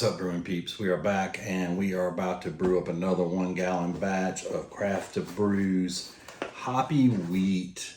What's up, brewing peeps? We are back and we are about to brew up another 1 gallon batch of Craft A Brew's hoppy wheat.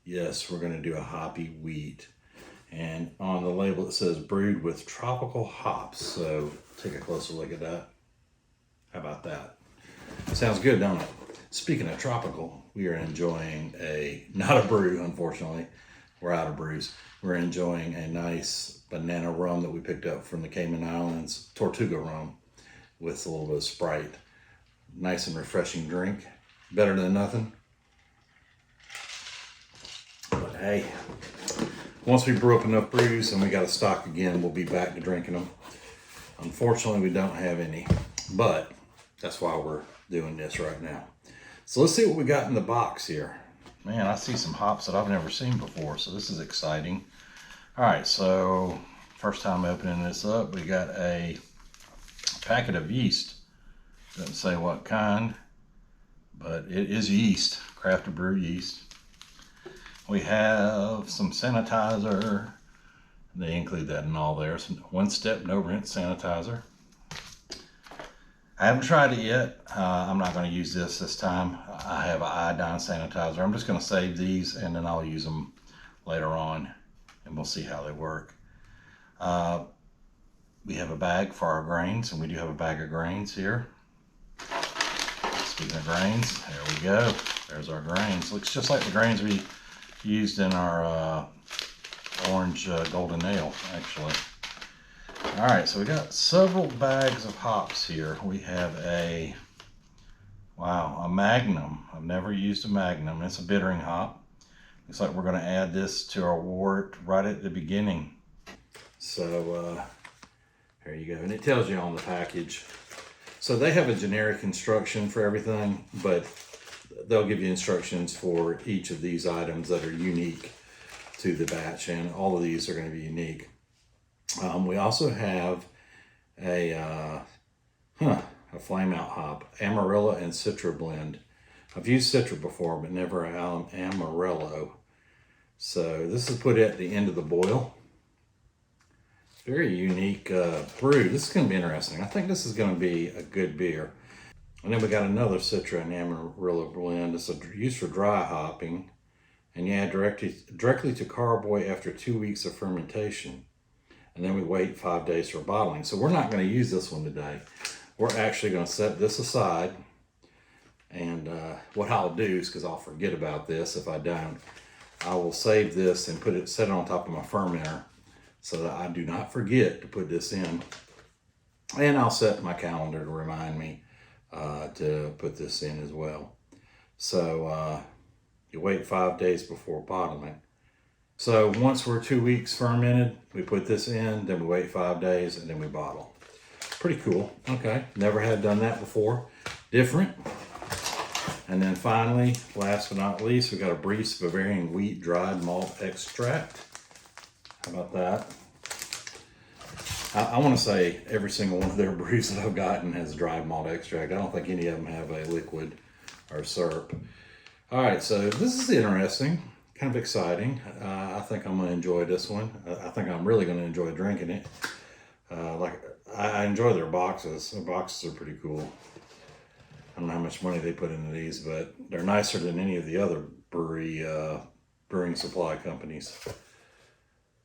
Yes, we're going to do a hoppy wheat. And on the label it says brewed with tropical hops. So take a closer look at that. How about that? Sounds good, don't it? Speaking of tropical, we are enjoying not a brew, unfortunately. We're out of brews. We're enjoying a nice banana rum that we picked up from the Cayman Islands, Tortuga rum, with a little bit of Sprite. Nice and refreshing drink. Better than nothing. But hey, once we brew up enough brews and we got a stock again, we'll be back to drinking them. Unfortunately, we don't have any, but that's why we're doing this right now. So let's see what we got in the box here. Man, I see some hops that I've never seen before, so this is exciting. All right, so first time opening this up, we got a packet of yeast. Doesn't say what kind, but it is yeast, Craft A Brew yeast. We have some sanitizer. They include that in all there. Some one-step no-rinse sanitizer. I haven't tried it yet. I'm not going to use this time. I have an iodine sanitizer. I'm just going to save these and then I'll use them later on and we'll see how they work. We have a bag for our grains, and we do have a bag of grains here. Speaking of grains, there we go. There's our grains. Looks just like the grains we used in our orange golden ale, actually. All right, so we got several bags of hops here. We have a Magnum. I've never used a Magnum. It's a bittering hop. Looks like we're going to add this to our wort right at the beginning. So there you go, and it tells you on the package. So they have a generic instruction for everything, but they'll give you instructions for each of these items that are unique to the batch, and all of these are going to be unique. We also have a flame out hop, Amarilla and Citra blend. I've used Citra before, but never Amarillo. So this is put at the end of the boil. Very unique brew. This is going to be interesting. I think this is going to be a good beer. And then we got another Citra and Amarillo blend. It's used for dry hopping, and you add directly to carboy after 2 weeks of fermentation. And then we wait 5 days for bottling. So we're not going to use this one today. We're actually going to set this aside. And what I'll do is, because I'll forget about this if I don't, I will save this and set it on top of my fermenter so that I do not forget to put this in. And I'll set my calendar to remind me to put this in as well. So you wait 5 days before bottling. So once we're 2 weeks fermented, we put this in, then we wait 5 days, and then we bottle. Pretty cool. Okay, never had done that before. Different. And then finally, last but not least, we got a Briefs Bavarian Wheat Dried Malt Extract. How about that? I want to say every single one of their brews that I've gotten has dried malt extract. I don't think any of them have a liquid or syrup. All right, so this is interesting. Kind of exciting. I think I'm going to enjoy this one. I think I'm really going to enjoy drinking it. I enjoy their boxes. Their boxes are pretty cool. I don't know how much money they put into these, but they're nicer than any of the other brewing supply companies.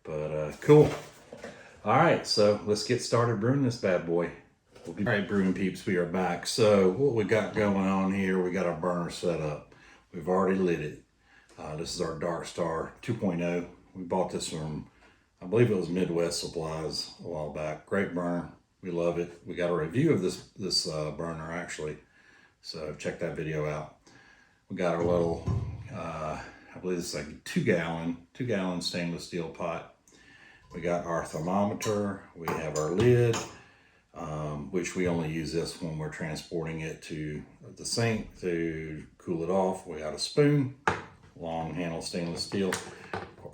But cool. All right, so let's get started brewing this bad boy. All right, brewing peeps, we are back. So what we got going on here, we got our burner set up. We've already lit it. This is our Dark Star 2.0. We bought this from, I believe it was Midwest Supplies a while back. Great burner. We love it. We got a review of this burner actually. So check that video out. We got our little, I believe it's like 2 gallon stainless steel pot. We got our thermometer. We have our lid, which we only use this when we're transporting it to the sink to cool it off. We got a spoon. Long handle stainless steel.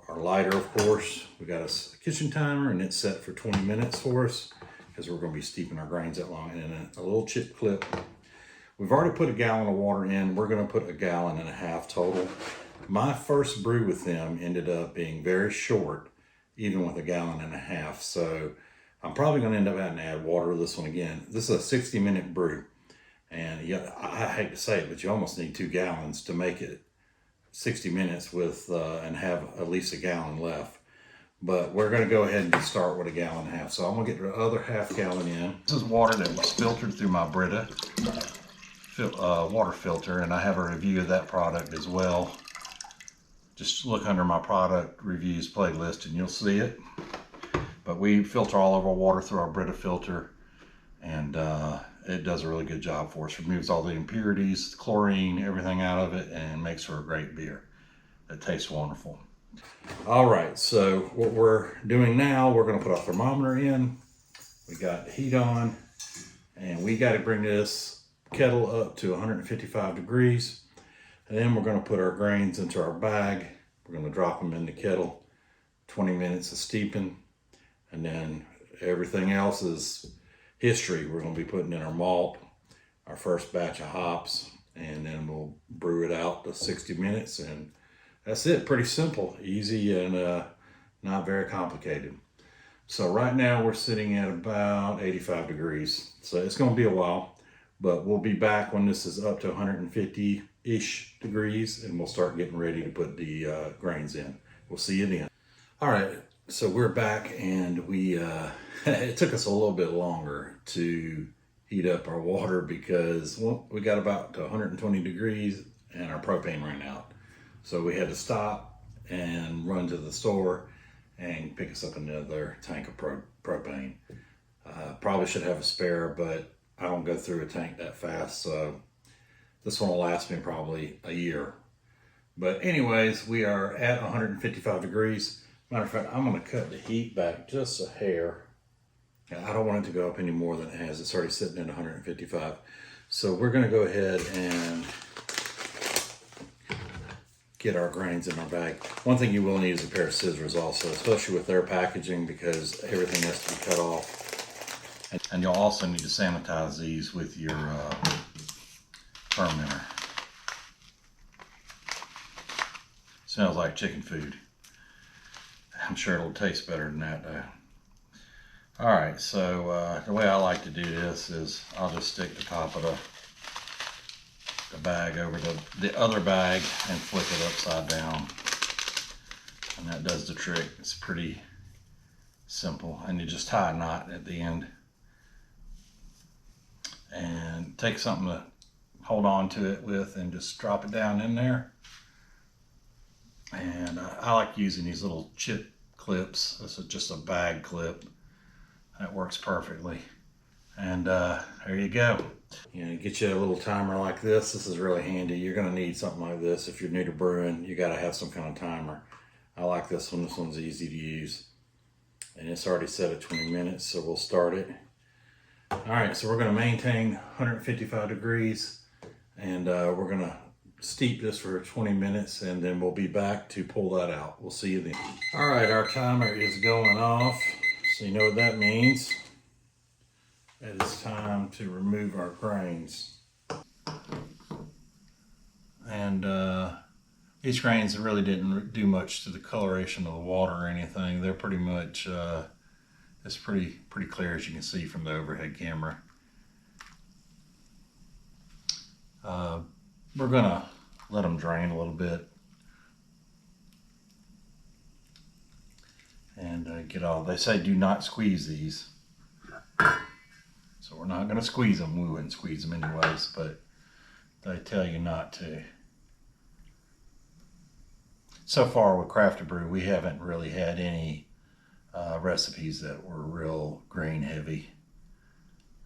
Our lighter, of course. We got a kitchen timer, and it's set for 20 minutes for us because we're going to be steeping our grains that long. And then a little chip clip. We've already put 1 gallon of water in. We're going to put 1.5 gallons total. My first brew with them ended up being very short, even with 1.5 gallons. So I'm probably going to end up having to add water to this one again. This is a 60-minute brew. And yeah, I hate to say it, but you almost need 2 gallons to make it 60 minutes with and have at least a gallon left. But we're going to go ahead and just start with a gallon and a half. So I'm going to get the other half gallon in. This is water that was filtered through my Brita water filter, and I have a review of that product as well. Just look under my product reviews playlist and you'll see it. But we filter all of our water through our Brita filter, and it does a really good job for us. Removes all the impurities, the chlorine, everything out of it, and makes for a great beer. It tastes wonderful. All right, so what we're doing now, we're going to put our thermometer in. We got the heat on, and we got to bring this kettle up to 155 degrees. And then we're going to put our grains into our bag. We're going to drop them in the kettle. 20 minutes of steeping, and then everything else is history. We're going to be putting in our malt, our first batch of hops, and then we'll brew it out to 60 minutes, and that's it. Pretty simple, easy, and not very complicated. So right now we're sitting at about 85 degrees. So it's going to be a while, but we'll be back when this is up to 150-ish degrees, and we'll start getting ready to put the grains in. We'll see you then. All right, so we're back, and we it took us a little bit longer to heat up our water because we got about to 120 degrees and our propane ran out. So we had to stop and run to the store and pick us up another tank of propane. Probably should have a spare, but I don't go through a tank that fast, so this one will last me probably a year. But anyways, we are at 155 degrees. Matter of fact, I'm going to cut the heat back just a hair. I don't want it to go up any more than it has. It's already sitting at 155. So we're going to go ahead and get our grains in our bag. One thing you will need is a pair of scissors also, especially with their packaging, because everything has to be cut off. And you'll also need to sanitize these with your fermenter. Smells like chicken food. I'm sure it'll taste better than that though. All right, so the way I like to do this is I'll just stick the top of the bag over the other bag and flip it upside down, and that does the trick. It's pretty simple, and you just tie a knot at the end and take something to hold on to it with and just drop it down in there. And I like using these little chip clips. This is just a bag clip that works perfectly, and there you go. You know, get you a little timer like this. This is really handy. You're going to need something like this. If you're new to brewing, you got to have some kind of timer. I like this one. This one's easy to use. And it's already set at 20 minutes, so we'll start it. All right, so we're going to maintain 155 degrees, and we're going to steep this for 20 minutes, and then we'll be back to pull that out. We'll see you then. All right, our timer is going off, so you know what that means. It is time to remove our grains. And these grains really didn't do much to the coloration of the water or anything. They're pretty much, it's pretty clear, as you can see from the overhead camera. We're gonna let them drain a little bit and get all, they say do not squeeze these. So we're not going to squeeze them. We wouldn't squeeze them anyways, but they tell you not to. So far with Craft A Brew, we haven't really had any recipes that were real grain heavy.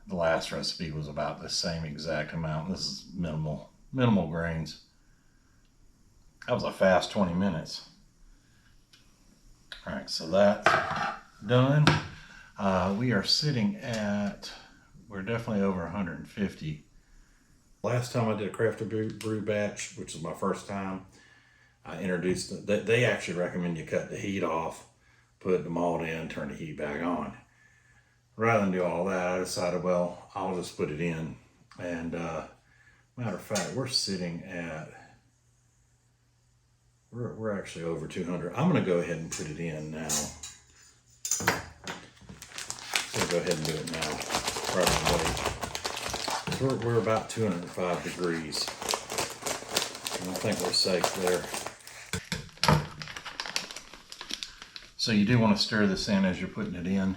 The last recipe was about the same exact amount. This is minimal grains. That was a fast 20 minutes. All right, so that's done. We are sitting at, we're definitely over 150. Last time I did a Craft A Brew batch, which was my first time, I introduced, they actually recommend you cut the heat off, put the malt in, turn the heat back on. Rather than do all that, I decided, well, I'll just put it in. And matter of fact, we're sitting at, we're actually over 200. I'm gonna go ahead and put it in now. We'll go ahead and do it now. Rather than wait. We're about 205 degrees. And I think we're safe there. So you do want to stir this in as you're putting it in.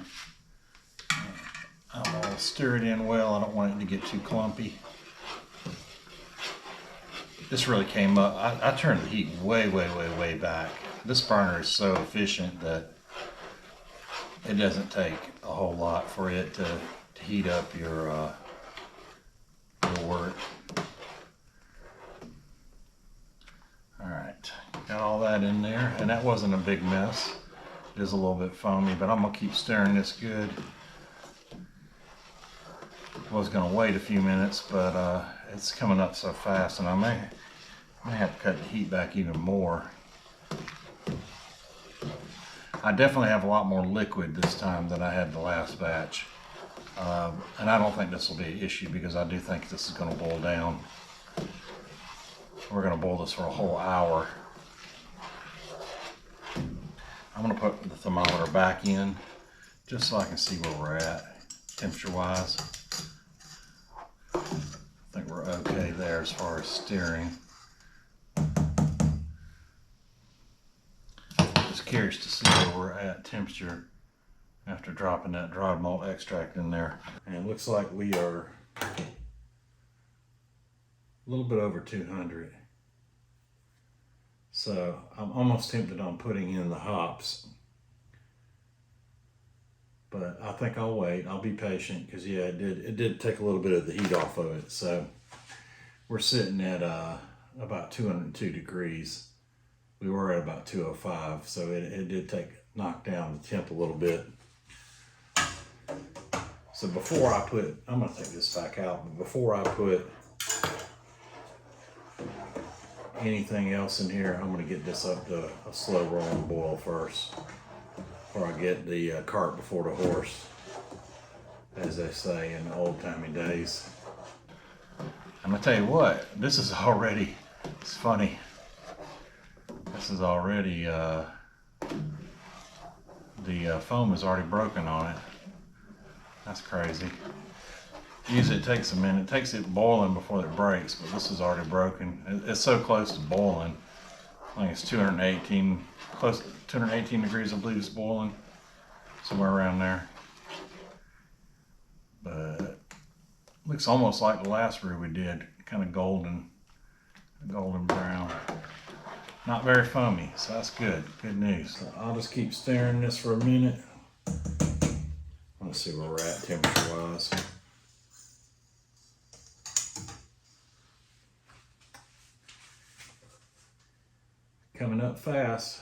I'll stir it in well. I don't want it to get too clumpy. This really came up. I turned the heat way back. This burner is so efficient that it doesn't take a whole lot for it to heat up your wort. Alright, got all that in there, and that wasn't a big mess. It is a little bit foamy, but I'm going to keep stirring this good. I was going to wait a few minutes, but it's coming up so fast, and I may have to cut the heat back even more. I definitely have a lot more liquid this time than I had the last batch. And I don't think this will be an issue because I do think this is going to boil down. We're going to boil this for a whole hour. I'm going to put the thermometer back in just so I can see where we're at temperature wise. I think we're okay there as far as stirring. Just curious to see where we're at temperature after dropping that dried malt extract in there. And it looks like we are a little bit over 200. So I'm almost tempted on putting in the hops, but I think I'll wait. I'll be patient because yeah, it did take a little bit of the heat off of it. So we're sitting at about 202 degrees. We were at about 205, so it did knock down the temp a little bit. So before I put, I'm gonna take this back out, but before I put anything else in here, I'm gonna get this up to a slow rolling boil first, before I get the cart before the horse, as they say in the old timey days. I'm gonna tell you what, this is already, it's funny, this is already, the foam is already broken on it. That's crazy. Usually it takes a minute. It takes it boiling before it breaks, but this is already broken. It's so close to boiling. I think it's 218, close to 218 degrees I believe it's boiling. Somewhere around there. But looks almost like the last brew we did. Kind of golden brown. Not very foamy, so that's good. Good news. So I'll just keep stirring this for a minute. Let's see where we're at temperature wise. Coming up fast.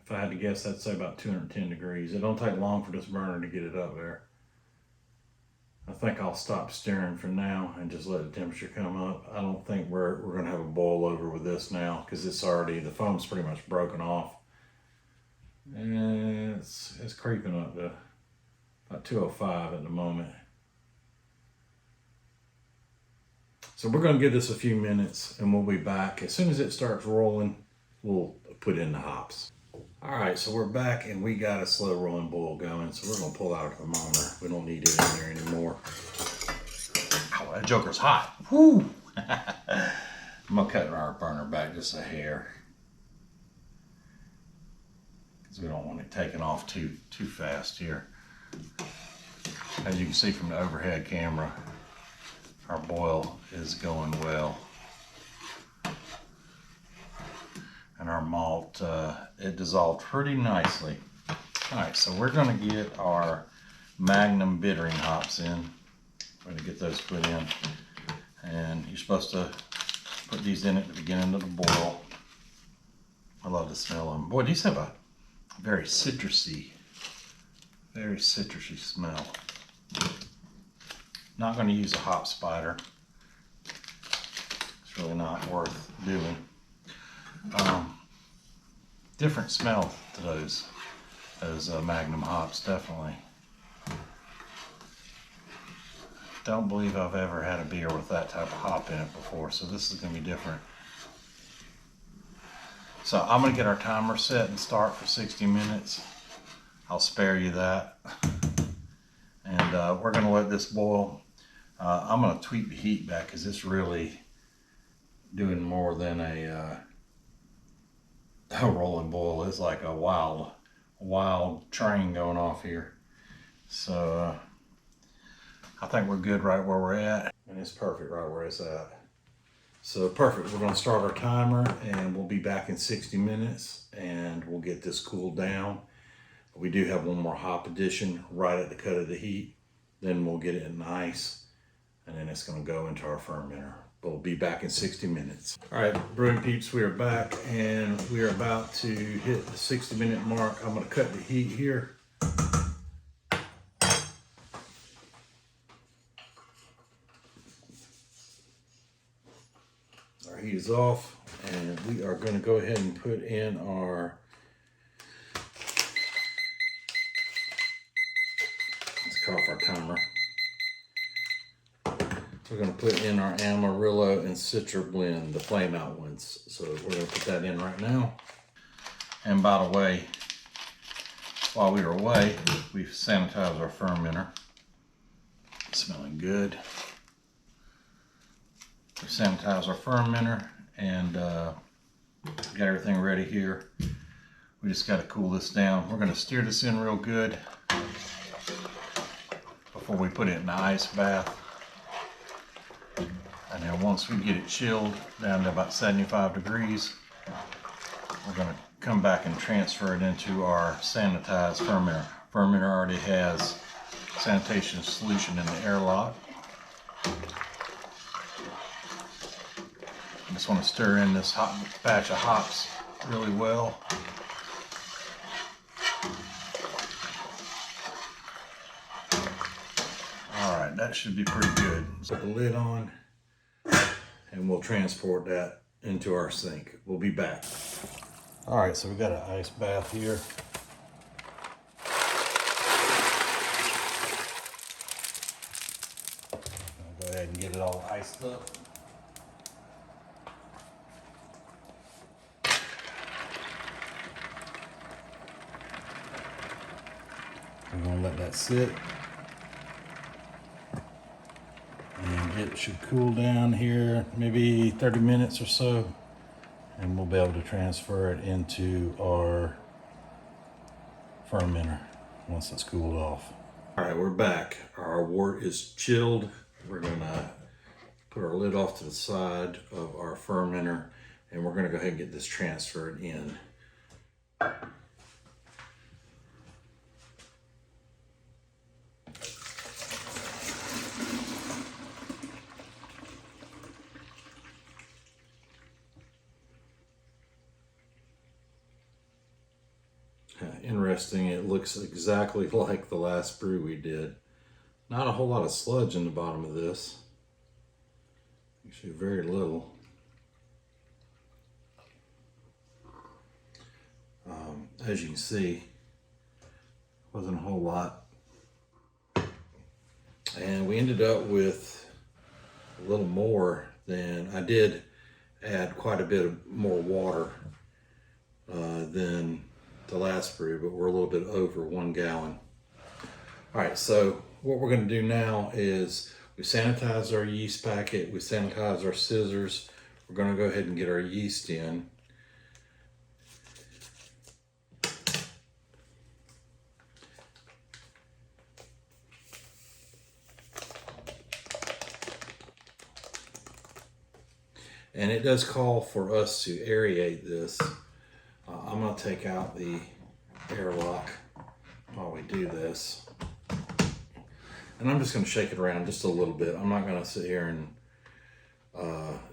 If I had to guess, I'd say about 210 degrees. It don't take long for this burner to get it up there. I think I'll stop stirring for now and just let the temperature come up. I don't think we're gonna have a boil over with this now because it's already, the foam's pretty much broken off. And it's creeping up to about 205 at the moment. So we're gonna give this a few minutes and we'll be back. As soon as it starts rolling, we'll put in the hops. All right, so we're back and we got a slow rolling boil going. So we're gonna pull out a thermometer. We don't need it in there anymore. Ow, that joker's hot. Woo! I'm gonna cut our burner back just a hair, because we don't want it taking off too fast here. As you can see from the overhead camera, our boil is going well. And our malt, it dissolved pretty nicely. All right, so we're gonna get our Magnum bittering hops in. We're gonna get those put in. And you're supposed to put these in at the beginning of the boil. I love the smell of them. Boy, these have a very citrusy smell. Not gonna use a hop spider. It's really not worth doing. Different smell to those Magnum hops, definitely. Don't believe I've ever had a beer with that type of hop in it before, so this is gonna be different. So I'm gonna get our timer set and start for 60 minutes. I'll spare you that. we're going to let this boil. I'm going to tweak the heat back because it's really doing more than a rolling boil. It's like a wild train going off here. So I think we're good right where we're at, and it's perfect right where it's at. So perfect. We're going to start our timer, and we'll be back in 60 minutes, and we'll get this cooled down. We do have one more hop addition right at the cut of the heat. Then we'll get it in ice, and then it's going to go into our fermenter. But we'll be back in 60 minutes. All right, brewing peeps, we are back, and we are about to hit the 60-minute mark. I'm going to cut the heat here. Our heat is off, and we are going to go ahead and put in our, let's cut off our timer. We're going to put in our Amarillo and Citra blend, the flame out ones. So we're going to put that in right now. And by the way, while we were away, we've sanitized our fermenter. It's smelling good. We sanitized our fermenter and got everything ready here. We just got to cool this down. We're going to steer this in real good before we put it in the ice bath. And then once we get it chilled down to about 75 degrees, we're going to come back and transfer it into our sanitized fermenter. Fermenter already has sanitation solution in the airlock. I just want to stir in this hot batch of hops really well. All right, that should be pretty good. Put the lid on, and we'll transport that into our sink. We'll be back. All right, so we got an ice bath here. I'll go ahead and get it all iced up. We're gonna let that sit. And it should cool down here, maybe 30 minutes or so, and we'll be able to transfer it into our fermenter once it's cooled off. All right, we're back. Our wort is chilled. We're gonna put our lid off to the side of our fermenter, and we're gonna go ahead and get this transferred in. Interesting, it looks exactly like the last brew we did. Not a whole lot of sludge in the bottom of this. Actually, very little. As you can see, wasn't a whole lot. And we ended up with a little more than, I did add quite a bit of more water than the last brew, but we're a little bit over 1 gallon. All right, so what we're going to do now is we sanitize our yeast packet, we sanitize our scissors. We're going to go ahead and get our yeast in. And it does call for us to aerate this. I'm going to take out the airlock while we do this. And I'm just going to shake it around just a little bit. I'm not going to sit here and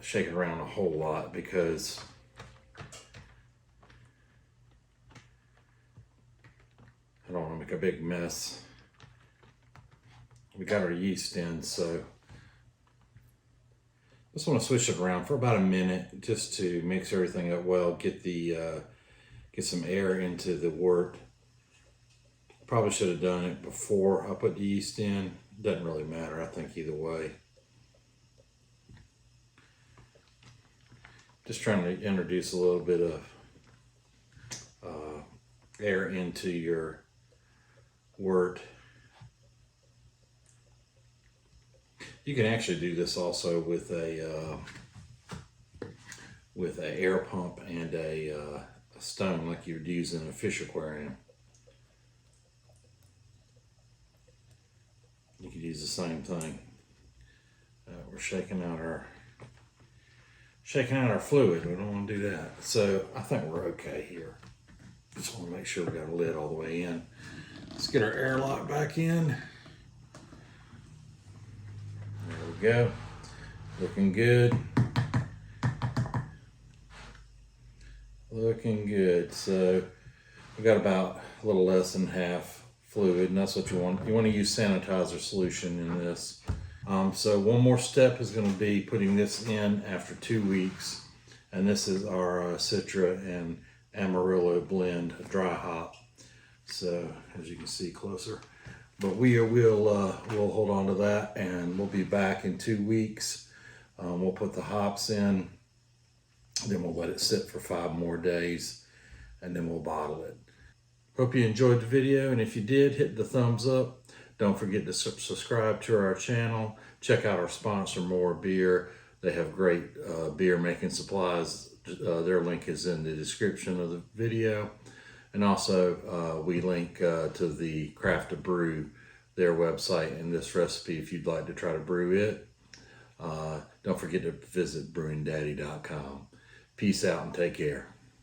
shake it around a whole lot because I don't want to make a big mess. We got our yeast in, so just want to swish it around for about a minute just to mix everything up well, get some air into the wort. Probably should have done it before I put the yeast in. Doesn't really matter, I think, either way. Just trying to introduce a little bit of air into your wort. You can actually do this also with a air pump and a stone like you would use in a fish aquarium. You could use the same thing. We're shaking out our fluid. We don't want to do that. So I think we're okay here. Just want to make sure we got a lid all the way in. Let's get our airlock back in. There we go. Looking good. Looking good. So we got about a little less than half fluid, and that's what you want. You want to use sanitizer solution in this. So one more step is going to be putting this in after 2 weeks, and this is our Citra and Amarillo blend dry hop. So as you can see closer, but we'll hold on to that, and we'll be back in 2 weeks. We'll put the hops in, then we'll let it sit for 5 more days, and then we'll bottle it. Hope you enjoyed the video, and if you did, hit the thumbs up. Don't forget to subscribe to our channel. Check out our sponsor, More Beer. They have great beer making supplies. Their link is in the description of the video. And also we link to the Craft A Brew, their website, and this recipe if you'd like to try to brew it. Don't forget to visit brewingdaddy.com. Peace out and take care.